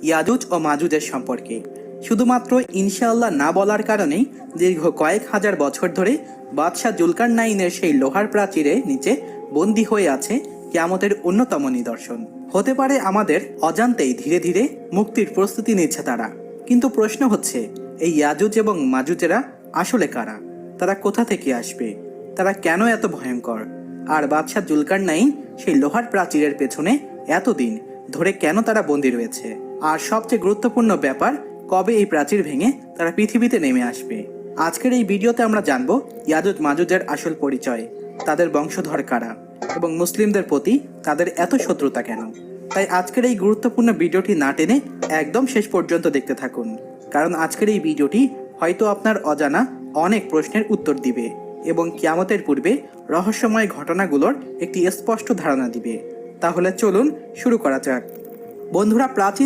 ইয়াজুজ ও মাজুজের সম্পর্কে। শুধুমাত্র ইনশাআল্লাহ না বলার কারণেই দীর্ঘ কয়েক হাজার বছর ধরে বাদশাহ জুলকারনাইনের সেই লোহার প্রাচীরের নিচে বন্দী হয়ে আছে কিয়ামতের অন্যতম নিদর্শন। হতে পারে আমাদের অজান্তেই ধীরে ধীরে মুক্তির প্রস্তুতি নিচ্ছে তারা। কিন্তু প্রশ্ন হচ্ছে, এই ইয়াজুজ এবং মাজুজেরা আসলে কারা? তারা কোথা থেকে আসবে? তারা কেন এত ভয়ঙ্কর? আর বাদশাহ জুলকারনাইন সেই লোহার প্রাচীরের পেছনে এতদিন ধরে কেন তারা বন্দী রয়েছে? আর সবচেয়ে গুরুত্বপূর্ণ ব্যাপার, কবে এই প্রাচীর ভেঙে তারা পৃথিবীতে নেমে আসবে? আজকের এই ভিডিওতে আমরা জানবো ইয়াজুজ মাজুজের আসল পরিচয়, তাদের বংশধর কারা এবং মুসলিমদের প্রতি তাদের এত শত্রুতা কেন। তাই আজকের এই গুরুত্বপূর্ণ ভিডিওটি না টেনে একদম শেষ পর্যন্ত দেখতে থাকুন, কারণ আজকের এই ভিডিওটি হয়তো আপনার অজানা অনেক প্রশ্নের উত্তর দিবে এবং কিয়ামতের পূর্বে রহস্যময় ঘটনাগুলোর একটি স্পষ্ট ধারণা দিবে। তাহলে চলুন শুরু করা যাক। বন্ধুরা, প্রাচীন